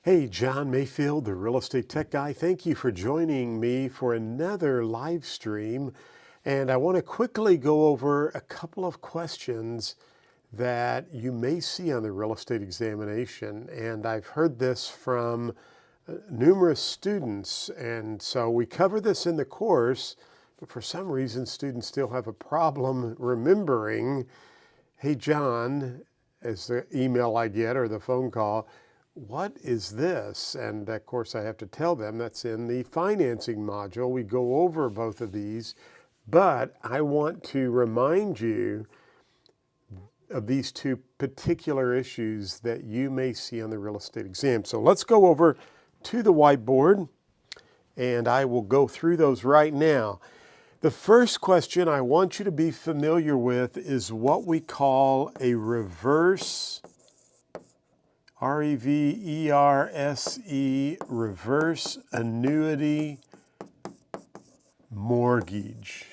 Hey, John Mayfield, the real estate tech guy. Thank you for joining me for another live stream. And I want to quickly go over a couple of questions that you may see on the real estate examination. And I've heard this from numerous students. And so we cover this in the course, but for some reason, students still have a problem remembering, hey, John, as the email I get or the phone call, what is this? And of course, I have to tell them that's in the financing module. We go over both of these, but I want to remind you of these two particular issues that you may see on the real estate exam. So let's go over to the whiteboard, and I will go through those right now. The first question I want you to be familiar with is what we call a reverse R-E-V-E-R-S-E, reverse annuity mortgage.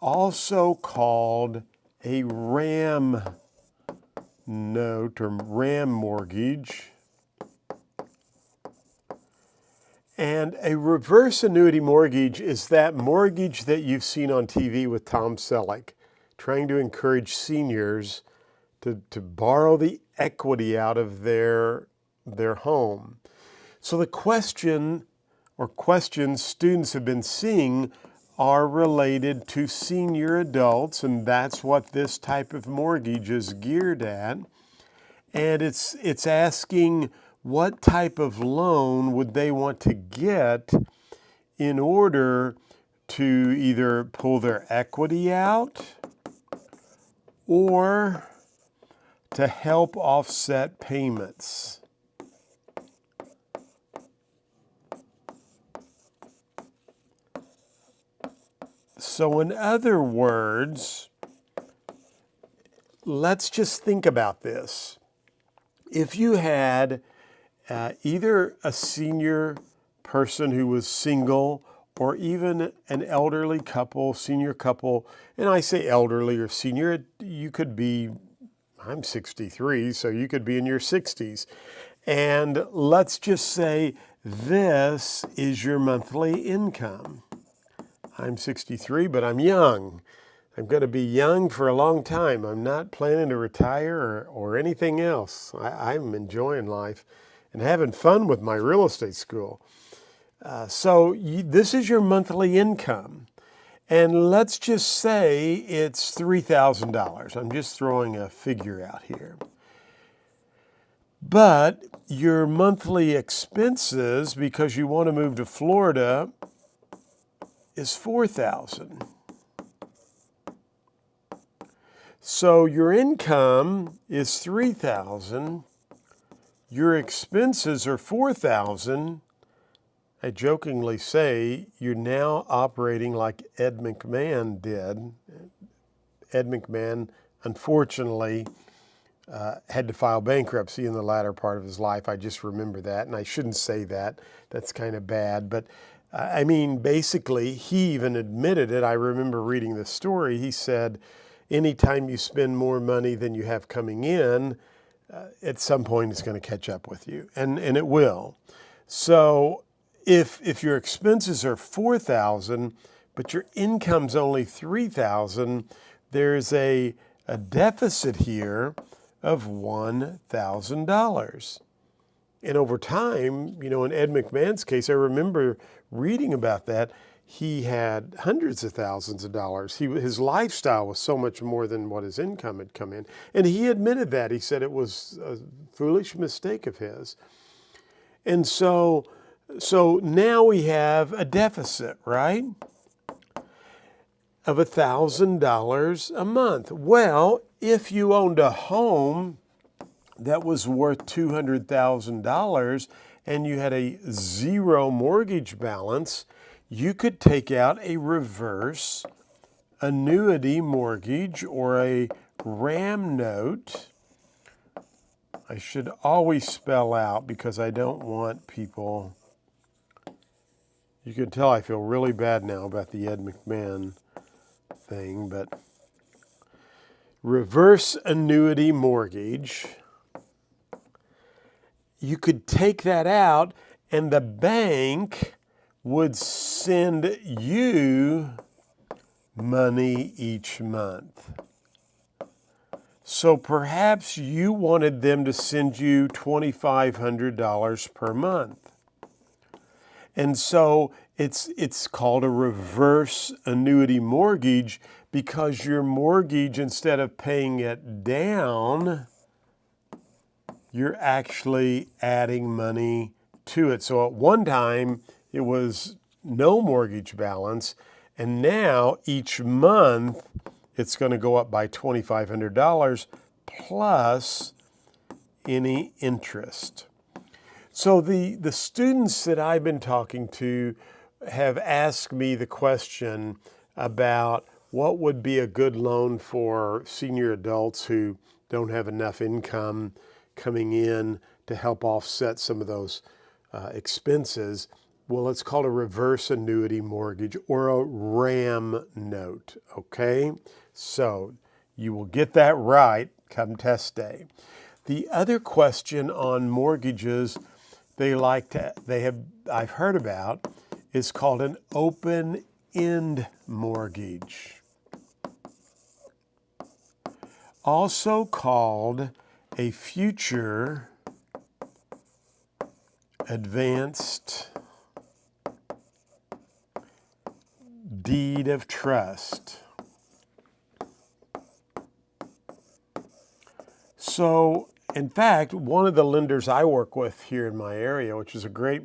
Also called a RAM note or RAM mortgage. And a reverse annuity mortgage is that mortgage that you've seen on TV with Tom Selleck, trying to encourage seniors to borrow the equity out of their home. So the question or questions students have been seeing are related to senior adults, and that's what this type of mortgage is geared at. And it's asking what type of loan would they want to get in order to either pull their equity out or to help offset payments. So in other words, let's just think about this. If you had either a senior person who was single or even an elderly couple, senior couple, and I say elderly or senior, you could be, I'm 63, so you could be in your 60s. And let's just say this is your monthly income. I'm 63, but I'm young. I'm going to be young for a long time. I'm not planning to retire or anything else. I'm enjoying life and having fun with my real estate school. This is your monthly income. And let's just say it's $3,000. I'm just throwing a figure out here. But your monthly expenses, because you want to move to Florida, is $4,000. So your income is $3,000. Your expenses are $4,000. I jokingly say you're now operating like Ed McMahon did. Ed McMahon, unfortunately, had to file bankruptcy in the latter part of his life. I just remember that, and I shouldn't say that. That's kind of bad. But I mean, basically, he even admitted it. I remember reading the story. He said, anytime you spend more money than you have coming in, at some point it's going to catch up with you, and it will. So if your expenses are $4,000, but your income's only $3,000, there's a deficit here of $1,000. And over time, in Ed McMahon's case, I remember reading about that, he had hundreds of thousands of dollars. His lifestyle was so much more than what his income had come in. And he admitted that. He said it was a foolish mistake of his. And so now we have a deficit, right, of $1,000 a month. Well, if you owned a home that was worth $200,000 and you had a zero mortgage balance, you could take out a reverse annuity mortgage or a RAM note. I should always spell out because I don't want people. You can tell I feel really bad now about the Ed McMahon thing, but reverse annuity mortgage you could take that out and the bank would send you money each month. So perhaps you wanted them to send you $2,500 per month. And so it's called a reverse annuity mortgage, because your mortgage, instead of paying it down, you're actually adding money to it. So at one time, it was no mortgage balance, and now each month, it's going to go up by $2,500 plus any interest. So the students that I've been talking to have asked me the question about what would be a good loan for senior adults who don't have enough income coming in to help offset some of those expenses. Well, it's called a reverse annuity mortgage, or a RAM note, okay? So you will get that right come test day. The other question on mortgages I've heard about is called an open-end mortgage, also called a future advanced deed of trust. So, in fact, one of the lenders I work with here in my area, which is a great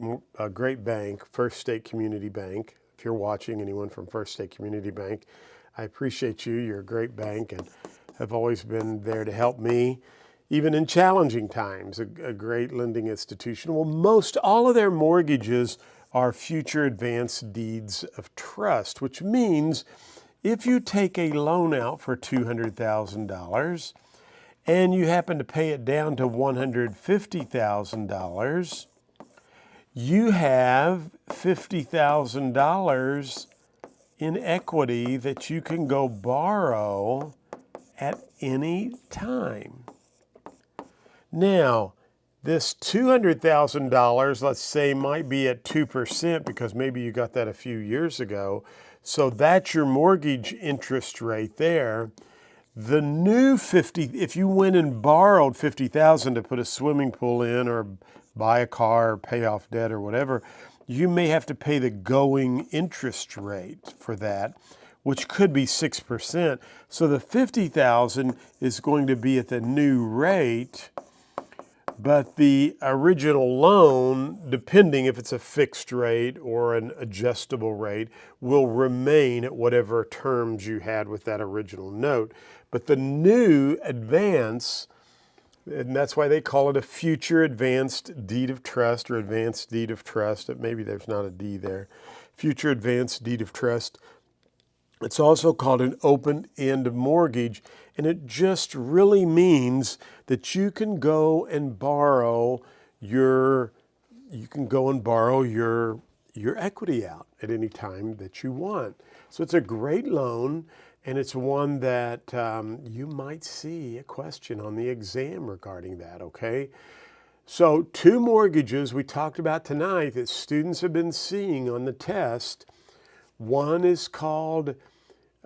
bank, First State Community Bank. If you're watching, anyone from First State Community Bank, I appreciate you. You're a great bank and have always been there to help me, even in challenging times, a great lending institution. Well, most all of their mortgages are future advanced deeds of trust, which means if you take a loan out for $200,000 and you happen to pay it down to $150,000, you have $50,000 in equity that you can go borrow at any time. Now, this $200,000, let's say, might be at 2% because maybe you got that a few years ago. So that's your mortgage interest rate there. The new if you went and borrowed $50,000 to put a swimming pool in, or buy a car, or pay off debt, or whatever, you may have to pay the going interest rate for that, which could be 6%. So the $50,000 is going to be at the new rate, but the original loan, depending if it's a fixed rate or an adjustable rate, will remain at whatever terms you had with that original note. But the new advance, and that's why they call it a future advanced deed of trust, or advanced deed of trust. Maybe there's not a D there. Future advanced deed of trust. It's also called an open-end mortgage, and it just really means that you can go and borrow your equity out at any time that you want. So it's a great loan, and it's one that you might see a question on the exam regarding that, okay? So 2 mortgages we talked about tonight that students have been seeing on the test. One is called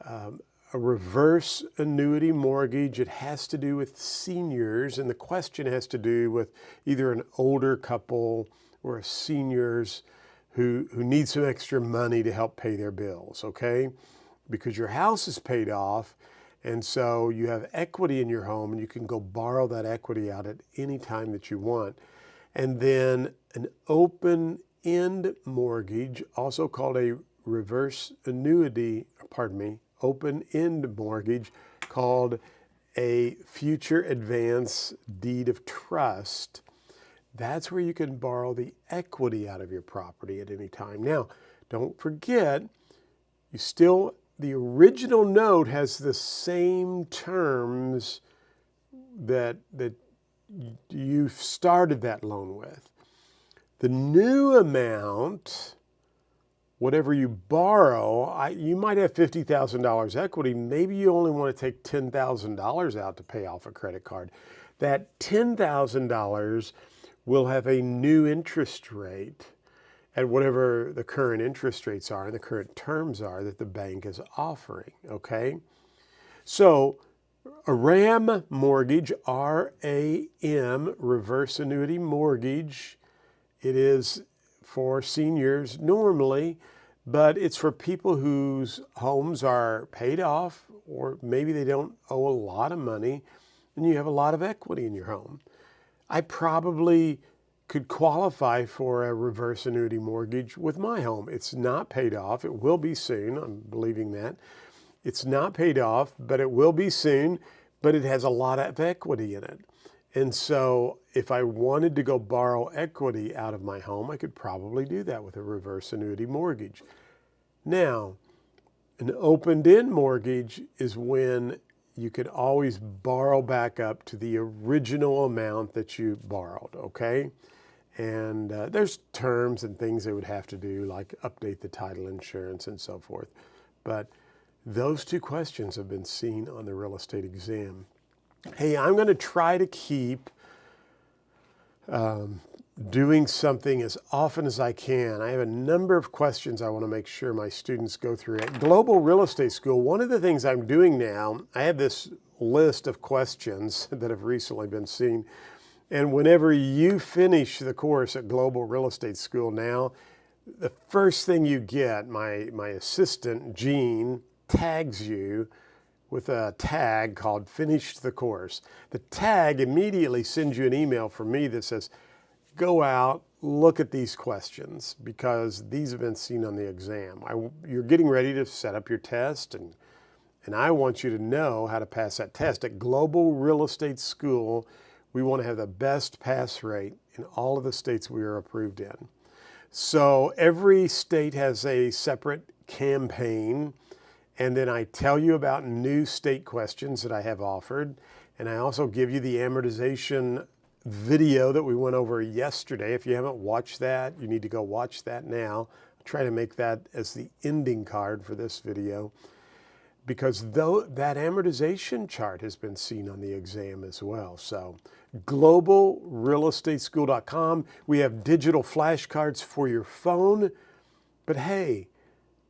a reverse annuity mortgage. It has to do with seniors, and the question has to do with either an older couple or seniors who need some extra money to help pay their bills, okay? Because your house is paid off, and so you have equity in your home, and you can go borrow that equity out at any time that you want. And then an open-end mortgage, also called a open-end mortgage, called a future advance deed of trust. That's where you can borrow the equity out of your property at any time. Now, don't forget, the original note has the same terms that you started that loan with. The new amount, whatever you borrow, you might have $50,000 equity. Maybe you only want to take $10,000 out to pay off a credit card. That $10,000 will have a new interest rate at whatever the current interest rates are and the current terms are that the bank is offering, okay? So a RAM mortgage, RAM, reverse annuity mortgage, it is for seniors normally, but it's for people whose homes are paid off, or maybe they don't owe a lot of money and you have a lot of equity in your home. I probably could qualify for a reverse annuity mortgage with my home. It's not paid off. It will be soon. I'm believing that. It's not paid off, but it will be soon, but it has a lot of equity in it. And so if I wanted to go borrow equity out of my home, I could probably do that with a reverse annuity mortgage. Now, an opened-end mortgage is when you could always borrow back up to the original amount that you borrowed, okay? And there's terms and things they would have to do, like update the title insurance and so forth. But those two questions have been seen on the real estate exam. Hey, I'm going to try to keep doing something as often as I can. I have a number of questions I want to make sure my students go through. At Global Real Estate School, one of the things I'm doing now, I have this list of questions that have recently been seen. And whenever you finish the course at Global Real Estate School now, the first thing you get, my assistant, Jean, tags you with a tag called Finished the Course. The tag immediately sends you an email from me that says, go out, look at these questions because these have been seen on the exam. You're getting ready to set up your test, and I want you to know how to pass that test. At Global Real Estate School, we want to have the best pass rate in all of the states we are approved in. So every state has a separate campaign, and then I tell you about new state questions that I have offered, and I also give you the amortization video that we went over yesterday. If you haven't watched that, you need to go watch that now. I'll try to make that as the ending card for this video, because though that amortization chart has been seen on the exam as well. So globalrealestateschool.com. We have digital flashcards for your phone, but hey,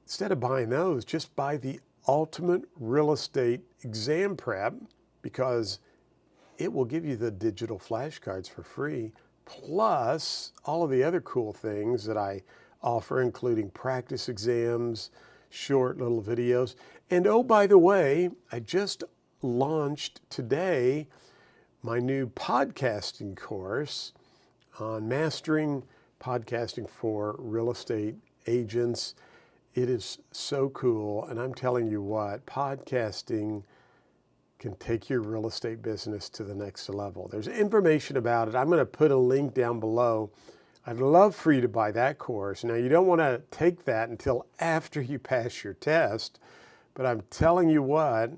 instead of buying those, just buy the Ultimate Real Estate Exam Prep, because it will give you the digital flashcards for free, plus all of the other cool things that I offer, including practice exams, short little videos. And oh, by the way, I just launched today my new podcasting course on mastering podcasting for real estate agents. It is so cool, and I'm telling you what, podcasting can take your real estate business to the next level. There's information about it. I'm going to put a link down below. I'd love for you to buy that course. Now, you don't want to take that until after you pass your test, but I'm telling you what,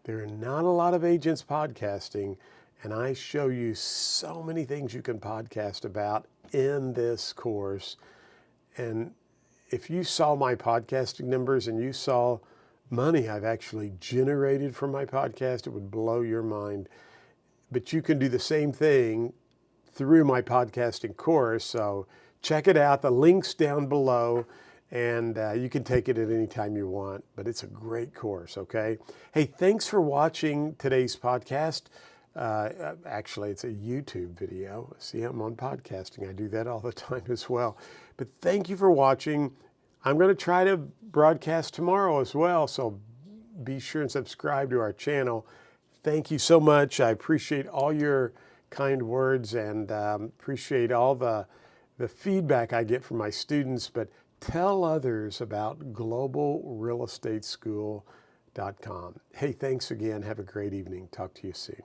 there are not a lot of agents podcasting, and I show you so many things you can podcast about in this course. And if you saw my podcasting numbers and you saw money I've actually generated from my podcast, it would blow your mind. But you can do the same thing through my podcasting course. So check it out. The link's down below, and you can take it at any time you want. But it's a great course, okay? Hey, thanks for watching today's podcast. Actually, it's a YouTube video. See, I'm on podcasting. I do that all the time as well. But thank you for watching. I'm going to try to broadcast tomorrow as well, so be sure and subscribe to our channel. Thank you so much. I appreciate all your kind words, and appreciate all the feedback I get from my students. But tell others about globalrealestateschool.com. Hey, thanks again. Have a great evening. Talk to you soon.